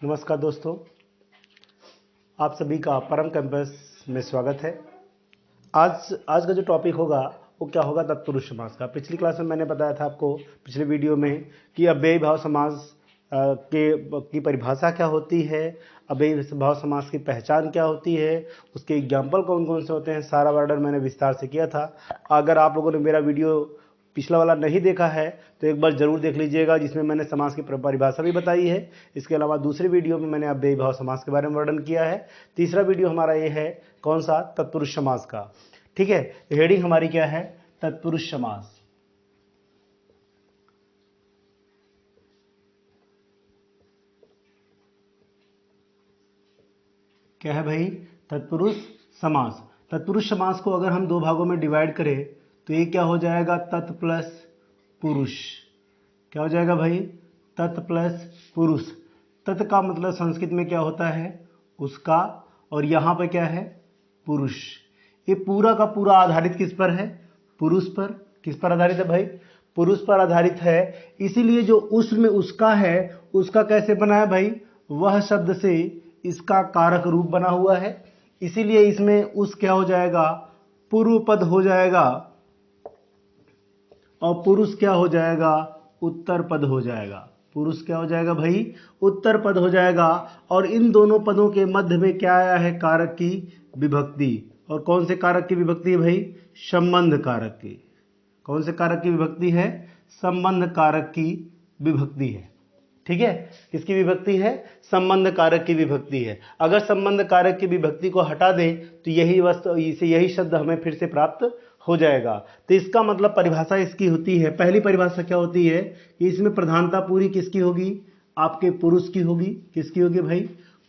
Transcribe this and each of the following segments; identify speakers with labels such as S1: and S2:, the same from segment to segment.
S1: नमस्कार दोस्तों, आप सभी का परम कैंपस में स्वागत है। आज का जो टॉपिक होगा वो क्या होगा, तत्पुरुष समास का। पिछली क्लास में मैंने बताया था आपको, पिछले वीडियो में, कि अव्ययी भाव समास की परिभाषा क्या होती है, अव्ययी भाव समास की पहचान क्या होती है, उसके एग्जाम्पल कौन कौन से होते हैं, सारा वर्णन मैंने विस्तार से किया था। अगर आप लोगों ने मेरा वीडियो पिछला वाला नहीं देखा है तो एक बार जरूर देख लीजिएगा, जिसमें मैंने समास की परिभाषा भी बताई है। इसके अलावा दूसरे वीडियो में मैंने अव्ययी भाव समास के बारे में वर्णन किया है। तीसरा वीडियो हमारा ये है, कौन सा, तत्पुरुष समास का। ठीक है, हेडिंग हमारी क्या है, तत्पुरुष समास। क्या है भाई, तत्पुरुष समास। तत्पुरुष समास को अगर हम दो भागों में डिवाइड करें तो ये क्या हो जाएगा, तत् प्लस पुरुष। क्या हो जाएगा भाई, तत् प्लस पुरुष। तत् का मतलब संस्कृत में क्या होता है, उसका, और यहाँ पे क्या है, पुरुष। ये पूरा का पूरा आधारित किस पर है, पुरुष पर। किस पर आधारित है भाई, पुरुष पर आधारित है। इसीलिए जो उसमें उसका है, उसका कैसे बना है भाई, वह शब्द से इसका कारक रूप बना हुआ है। इसीलिए इसमें उस क्या हो जाएगा, पूर्व पद हो जाएगा, और पुरुष क्या हो जाएगा, उत्तर पद हो जाएगा। पुरुष क्या हो जाएगा भाई, उत्तर पद हो जाएगा। और इन दोनों पदों के मध्य में क्या आया है, कारक की विभक्ति। और कौन से कारक की विभक्ति है भाई, संबंध कारक की। कौन से कारक की विभक्ति है, संबंध कारक की विभक्ति है। ठीक है, किसकी विभक्ति है, संबंध कारक की विभक्ति है। अगर संबंध कारक की विभक्ति को हटा दें तो यही वस्तु, यही शब्द हमें फिर से प्राप्त हो जाएगा। तो इसका मतलब परिभाषा इसकी होती है, पहली परिभाषा क्या होती है कि इसमें प्रधानता पूरी किसकी होगी, आपके पुरुष की होगी। किसकी होगी भाई,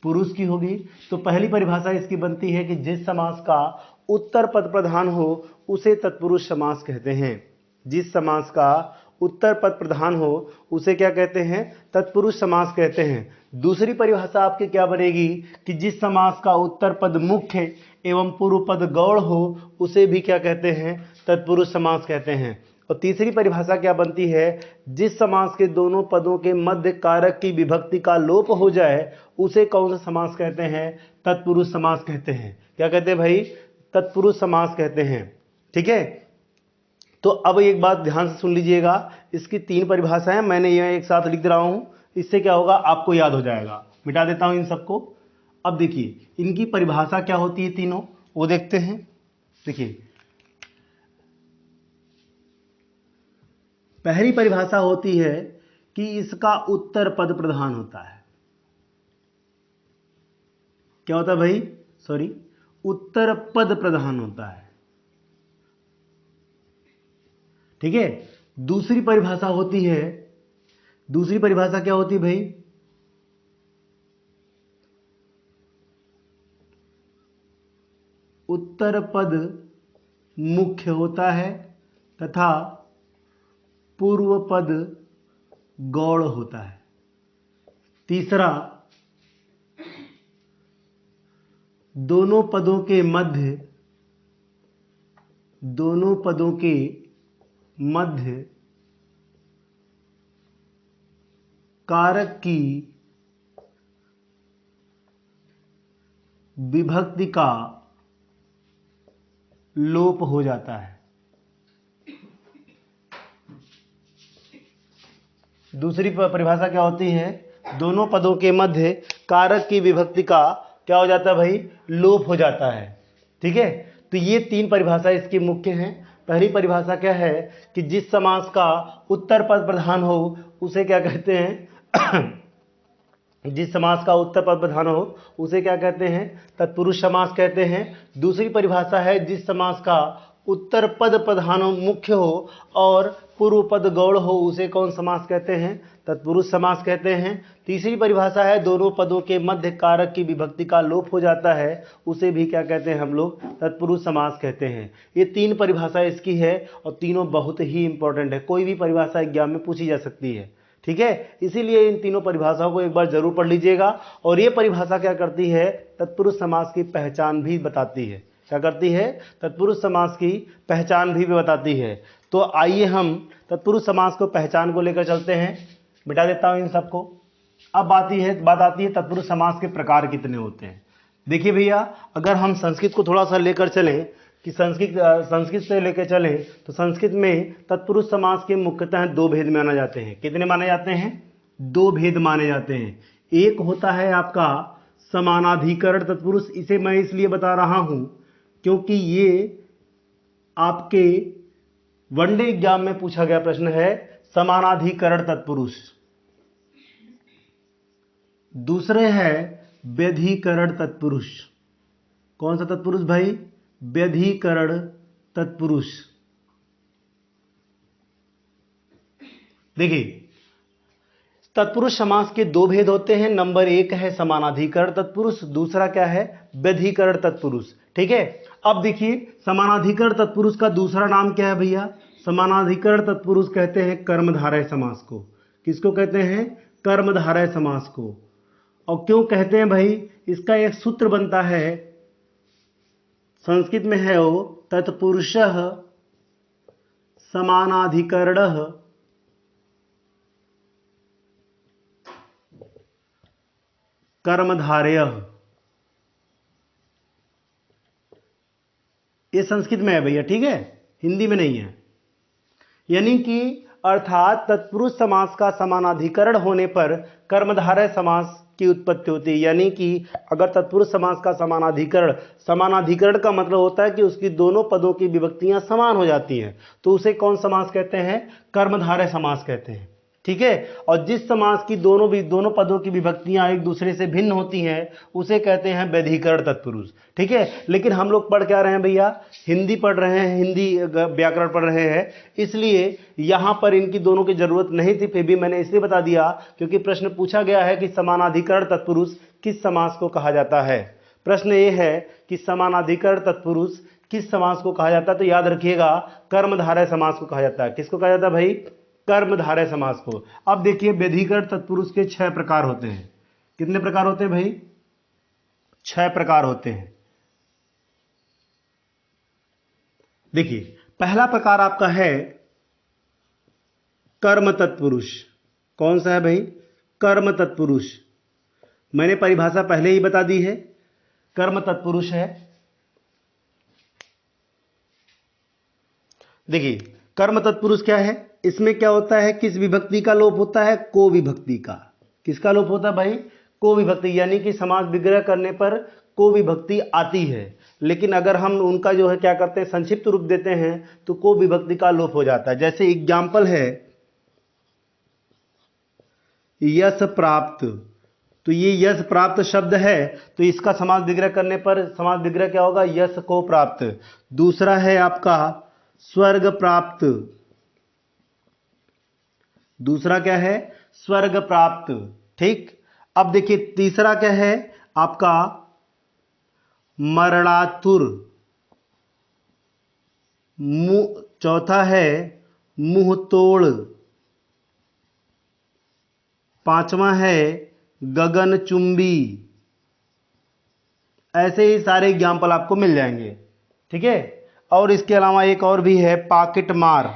S1: पुरुष की होगी। तो पहली परिभाषा इसकी बनती है कि जिस समास का उत्तर पद प्रधान हो उसे तत्पुरुष समास कहते हैं। जिस समास का उत्तर पद प्रधान हो उसे क्या कहते हैं, तत्पुरुष समास कहते हैं। दूसरी परिभाषा आपकी क्या बनेगी कि जिस समास का उत्तर पद मुख्य एवं पूर्व पद गौड़ हो उसे भी क्या कहते हैं, तत्पुरुष समास कहते हैं। और तीसरी परिभाषा क्या बनती है, जिस समास के दोनों पदों के मध्य कारक की विभक्ति का लोप हो जाए उसे कौन सा समास कहते हैं, तत्पुरुष समास कहते हैं। क्या कहते हैं भाई, तत्पुरुष समास कहते हैं। ठीक है, तो अब एक बात ध्यान से सुन लीजिएगा, इसकी तीन परिभाषाएं मैंने यह एक साथ लिख रहा हूं, इससे क्या होगा, आपको याद हो जाएगा। मिटा देता हूं इन सबको। अब देखिए इनकी परिभाषा क्या होती है तीनों, वो देखते हैं। देखिए पहली परिभाषा होती है कि इसका उत्तर पद प्रधान होता है। क्या होता है भाई, सॉरी, उत्तर पद प्रधान होता है। ठीक है, दूसरी परिभाषा होती है, दूसरी परिभाषा क्या होती है भाई, उत्तर पद मुख्य होता है तथा पूर्व पद गौड़ होता है। तीसरा, दोनों पदों के मध्य, दोनों पदों के मध्य कारक की विभक्ति का लोप हो जाता है। दूसरी परिभाषा क्या होती है, दोनों पदों के मध्य कारक की विभक्ति का क्या हो जाता है भाई, लोप हो जाता है। ठीक है, तो ये तीन परिभाषा इसकी मुख्य हैं। पहली परिभाषा क्या है कि जिस समास का उत्तर पद प्रधान हो उसे क्या कहते हैं जिस समास का उत्तर पद प्रधान हो उसे क्या कहते हैं, तत्पुरुष समास कहते हैं। दूसरी परिभाषा है जिस समास का उत्तर पद प्रधान मुख्य हो और पूर्व पद गौड़ हो उसे कौन समास कहते हैं, तत्पुरुष समास कहते हैं। तीसरी परिभाषा है दोनों पदों के मध्य कारक की विभक्ति का लोप हो जाता है, उसे भी क्या कहते हैं हम लोग, तत्पुरुष समास कहते हैं। ये तीन परिभाषा इसकी है और तीनों बहुत ही इंपॉर्टेंट है, कोई भी परिभाषा एग्जाम में पूछी जा सकती है। ठीक है, इसीलिए इन तीनों परिभाषाओं को एक बार जरूर पढ़ लीजिएगा। और ये परिभाषा क्या करती है, तत्पुरुष समास की पहचान भी बताती है। क्या करती है, तत्पुरुष समास की पहचान भी बताती है। तो आइए हम तत्पुरुष समास को पहचान को लेकर चलते हैं। मिटा देता हूं इन सबको। अब बात आती है तत्पुरुष समास के प्रकार कितने होते हैं। देखिए भैया, अगर हम संस्कृत को थोड़ा सा लेकर चलें कि संस्कृत से लेकर चलें तो संस्कृत में तत्पुरुष समास के मुख्यतः दो भेद माने जाते हैं। कितने माने जाते हैं? दो भेद माने जाते हैं। एक होता है आपका समानाधिकरण तत्पुरुष। इसे मैं इसलिए बता रहा हूं क्योंकि ये आपके वनडे एग्जाम में पूछा गया प्रश्न है, समानाधिकरण तत्पुरुष। दूसरे है व्यधिकरण तत्पुरुष। कौन सा तत्पुरुष भाई? व्यधिकरण तत्पुरुष। देखिए, तत्पुरुष समास के दो भेद होते हैं। नंबर एक है समानाधिकरण तत्पुरुष, दूसरा क्या है? व्यधिकरण तत्पुरुष। ठीक है, अब देखिए समानाधिकरण तत्पुरुष का दूसरा नाम क्या है भैया? समानाधिकरण तत्पुरुष कहते हैं कर्मधारय समास को। किसको कहते हैं? कर्मधारय समास को। और क्यों कहते हैं भाई? इसका एक सूत्र बनता है, संस्कृत में है वो, तत्पुरुषः समानाधिकरणः कर्मधारयः। ये संस्कृत में है भैया, ठीक है, हिंदी में नहीं है। यानी कि अर्थात तत्पुरुष समास का समानाधिकरण होने पर कर्मधारय समास की उत्पत्ति होती है। यानी कि अगर तत्पुरुष समास का समानाधिकरण का मतलब होता है कि उसकी दोनों पदों की विभक्तियां समान हो जाती हैं, तो उसे कौन समास कहते हैं? कर्मधारय समास कहते हैं। ठीक है, और जिस समास की दोनों पदों की विभक्तियां एक दूसरे से भिन्न होती हैं उसे कहते हैं व्यधिकरण तत्पुरुष। ठीक है, लेकिन हम लोग पढ़ क्या रहे हैं भैया? हिंदी पढ़ रहे हैं, हिंदी व्याकरण पढ़ रहे हैं, इसलिए यहां पर इनकी दोनों की जरूरत नहीं थी। फिर भी मैंने इसलिए बता दिया क्योंकि प्रश्न पूछा गया है कि समानाधिकरण तत्पुरुष किस समास को कहा जाता है। प्रश्न ये है कि समानाधिकरण तत्पुरुष किस समास को कहा जाता है, तो याद रखिएगा कर्मधारय समास को कहा जाता है। किसको कहा जाता है भाई? कर्मधारय समास को। अब देखिए, व्यधिकरण तत्पुरुष के 6 प्रकार होते हैं। कितने प्रकार होते हैं भाई? 6 प्रकार होते हैं। देखिए, पहला प्रकार आपका है कर्म तत्पुरुष। कौन सा है भाई? कर्म तत्पुरुष। मैंने परिभाषा पहले ही बता दी है, कर्म तत्पुरुष है। देखिए, कर्म तत्पुरुष क्या है? इसमें क्या होता है? किस विभक्ति का लोप होता है? को विभक्ति का। किसका लोप होता है भाई? को विभक्ति। यानी कि समास विग्रह करने पर को विभक्ति आती है, लेकिन अगर हम उनका जो है क्या करते हैं, संक्षिप्त रूप देते हैं तो को विभक्ति का लोप हो जाता है। जैसे एग्जाम्पल है यश प्राप्त, तो ये यश प्राप्त शब्द है, तो इसका समास विग्रह करने पर समास विग्रह क्या होगा? यश को प्राप्त। दूसरा है आपका स्वर्ग प्राप्त। दूसरा क्या है? स्वर्ग प्राप्त। ठीक, अब देखिए तीसरा क्या है आपका? मरणातुर। चौथा है मुंह तोड़। पांचवा है गगनचुंबी। ऐसे ही सारे एग्जाम्पल आपको मिल जाएंगे। ठीक है, और इसके अलावा एक और भी है पॉकेट मार,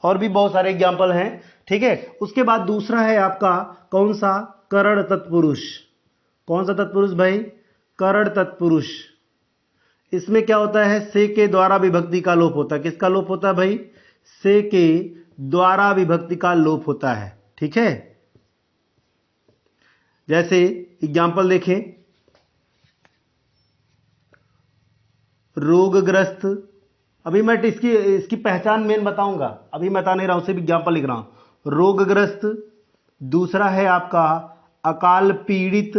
S1: और भी बहुत सारे एग्जाम्पल हैं। ठीक है, उसके बाद दूसरा है आपका कौन सा? करण तत्पुरुष। कौन सा तत्पुरुष भाई? करण तत्पुरुष। इसमें क्या होता है? से के द्वारा विभक्ति का लोप होता है। किसका लोप होता है भाई? से के द्वारा विभक्ति का लोप होता है। ठीक है, जैसे एग्जाम्पल देखें, रोगग्रस्त। अभी मैं इसकी पहचान मेन बताऊंगा, अभी मैं बता नहीं रहा हूं, सिर्फ एग्जाम्पल लिख रहा हूं। रोगग्रस्त। दूसरा है आपका अकाल पीड़ित।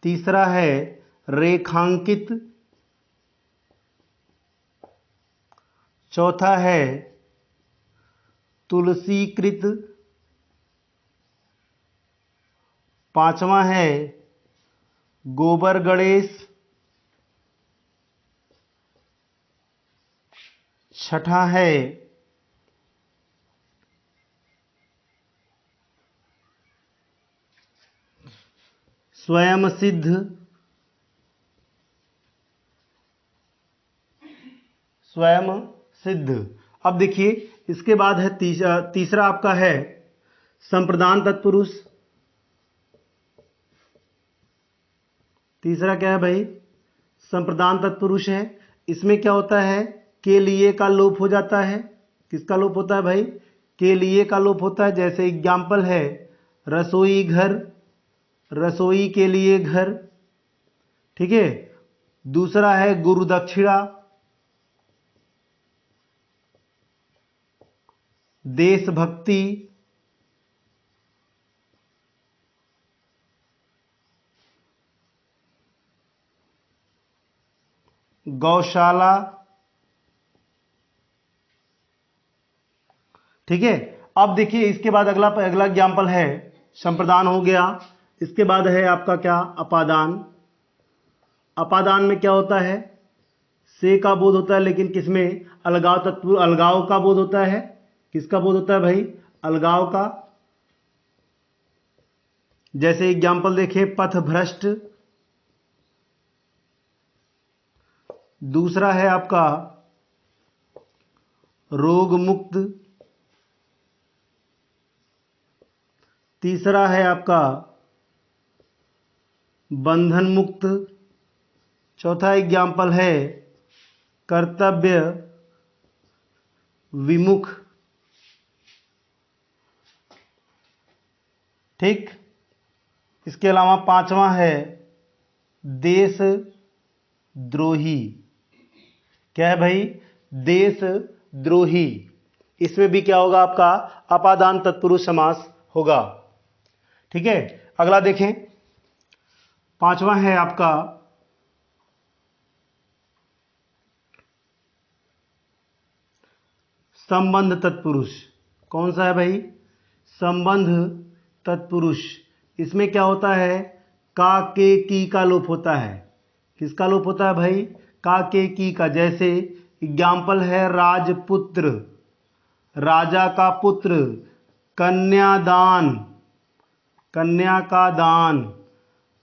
S1: तीसरा है रेखांकित। चौथा है तुलसीकृत। पांचवा है गोबर गणेश। छठा है स्वयं सिद्ध। स्वयं सिद्ध। अब देखिए इसके बाद है तीसरा आपका है संप्रदान तत्पुरुष। तीसरा क्या है भाई? संप्रदान तत्पुरुष है। इसमें क्या होता है? के लिए का लोप हो जाता है। किसका लोप होता है भाई? के लिए का लोप होता है। जैसे एग्जाम्पल है रसोई घर, रसोई के लिए घर। ठीक है। दूसरा है गुरु दक्षिणा, देशभक्ति, गौशाला। ठीक है। अब देखिए इसके बाद अगला एग्जाम्पल है संप्रदान हो गया। इसके बाद है आपका क्या? अपादान। अपादान में क्या होता है? से का बोध होता है, लेकिन किसमें? अलगाव तत्व, अलगाव का बोध होता है। किसका बोध होता है भाई? अलगाव का। जैसे एग्जाम्पल देखें पथभ्रष्ट। दूसरा है आपका रोग मुक्त। तीसरा है आपका बंधन मुक्त। चौथा एग्जाम्पल है कर्तव्य विमुख। ठीक। इसके अलावा पांचवा है देशद्रोही। क्या है भाई? देशद्रोही। इसमें भी क्या होगा आपका? अपादान तत्पुरुष समास होगा। ठीक है। अगला देखें, पांचवा है आपका संबंध तत्पुरुष। कौन सा है भाई? संबंध तत्पुरुष। इसमें क्या होता है? का के की का लोप होता है। किसका लोप होता है भाई? का के की का। जैसे एग्जाम्पल है राजपुत्र, राजा का पुत्र। कन्यादान, कन्या का दान।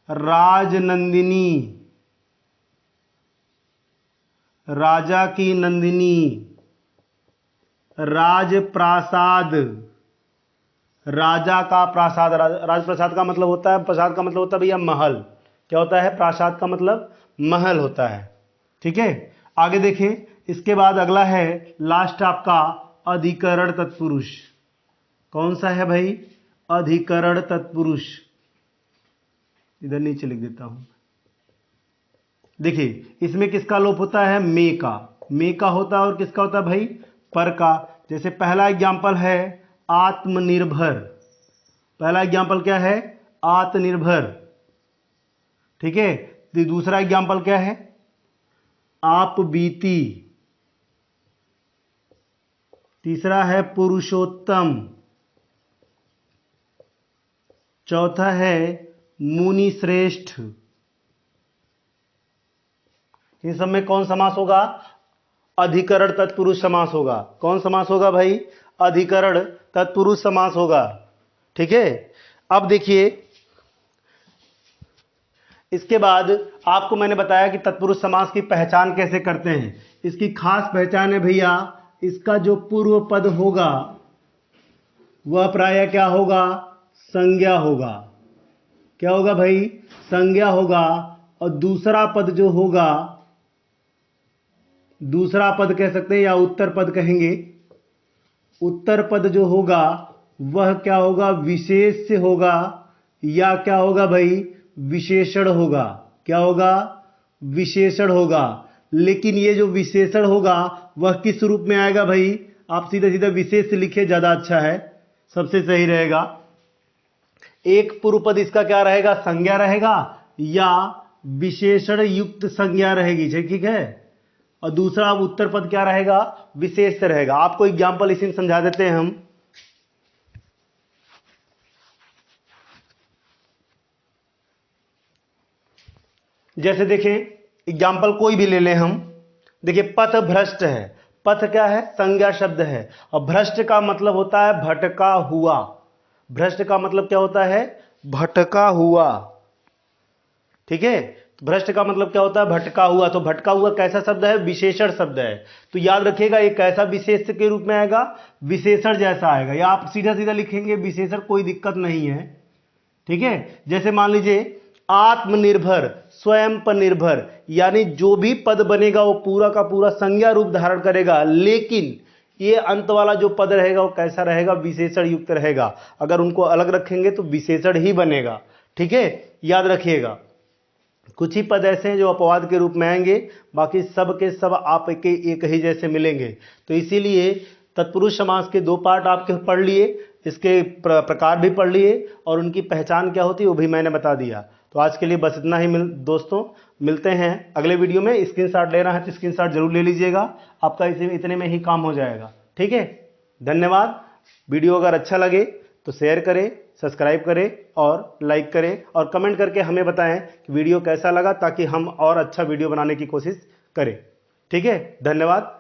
S1: राजनंदिनी, राजा की नंदिनी। राजप्रासाद, राजा का प्रासाद। राजप्रासाद का मतलब होता है, प्रासाद का मतलब होता है भैया महल। क्या होता है? प्रासाद का मतलब महल होता है। ठीक है। आगे देखें, इसके बाद अगला है लास्ट आपका अधिकरण तत्पुरुष। कौन सा है भाई? अधिकरण तत्पुरुष। इधर नीचे लिख देता हूं। देखिए इसमें किसका लोप होता है? मे का। मे का होता है। और किसका होता है भाई? पर का। जैसे पहला एग्जाम्पल है आत्मनिर्भर। पहला एग्जाम्पल क्या है? आत्मनिर्भर। ठीक है। तो दूसरा एग्जाम्पल क्या है? आप बीती। तीसरा है पुरुषोत्तम। चौथा है मुनि श्रेष्ठ। इन सब में कौन समास होगा? अधिकरण तत्पुरुष समास होगा। कौन समास होगा भाई? अधिकरण तत्पुरुष समास होगा। ठीक है। अब देखिए इसके बाद आपको मैंने बताया कि तत्पुरुष समास की पहचान कैसे करते हैं। इसकी खास पहचान है भैया, इसका जो पूर्व पद होगा वह प्रायः क्या होगा? संज्ञा होगा। क्या होगा भाई? संज्ञा होगा। और दूसरा पद जो होगा, दूसरा पद कह सकते हैं या उत्तर पद कहेंगे। उत्तर पद जो होगा वह क्या होगा? विशेष होगा या क्या होगा भाई? विशेषण होगा। क्या होगा? विशेषण होगा। लेकिन ये जो विशेषण होगा वह किस रूप में आएगा भाई? आप सीधा सीधा विशेष लिखे, ज्यादा अच्छा है, सबसे सही रहेगा। एक पूर्व पद इसका क्या रहेगा? संज्ञा रहेगा या विशेषण युक्त संज्ञा रहेगी। ठीक है। और दूसरा उत्तर पद क्या रहेगा? विशेष रहेगा। आपको एग्जाम्पल इसी में समझा देते हैं हम। जैसे देखें एग्जाम्पल कोई भी ले लें हम। देखिए पथ भ्रष्ट है। पथ क्या है? संज्ञा शब्द है। और भ्रष्ट का मतलब होता है भटका हुआ। भ्रष्ट का मतलब क्या होता है? भटका हुआ। ठीक है। तो भ्रष्ट का मतलब क्या होता है? भटका हुआ। तो भटका हुआ कैसा शब्द है? विशेषण शब्द है। तो याद रखिएगा ये कैसा विशेष के रूप में आएगा? विशेषण जैसा आएगा, या आप सीधा सीधा लिखेंगे विशेषण, कोई दिक्कत नहीं है, ठीक है। जैसे मान लीजिए आत्मनिर्भर, स्वयं पर निर्भर, यानी जो भी पद बनेगा वो पूरा का पूरा संज्ञा रूप धारण करेगा, लेकिन ये अंत वाला जो पद रहेगा वो कैसा रहेगा? विशेषण युक्त रहेगा। अगर उनको अलग रखेंगे तो विशेषण ही बनेगा, ठीक है, याद रखिएगा। कुछ ही पद ऐसे हैं जो अपवाद के रूप में आएंगे, बाकी सब के सब आप एक ही जैसे मिलेंगे। तो इसीलिए तत्पुरुष समास के 2 पार्ट आपके पढ़ लिए, इसके प्रकार भी पढ़ लिए, और उनकी पहचान क्या होती है वो भी मैंने बता दिया। तो आज के लिए बस इतना ही दोस्तों, मिलते हैं अगले वीडियो में। स्क्रीनशॉट लेना है तो स्क्रीनशॉट जरूर ले लीजिएगा, आपका इतने में ही काम हो जाएगा, ठीक है। धन्यवाद। वीडियो अगर अच्छा लगे तो शेयर करें, सब्सक्राइब करें और लाइक करें, और कमेंट करके हमें बताएं कि वीडियो कैसा लगा, ताकि हम और अच्छा वीडियो बनाने की कोशिश करें, ठीक है। धन्यवाद।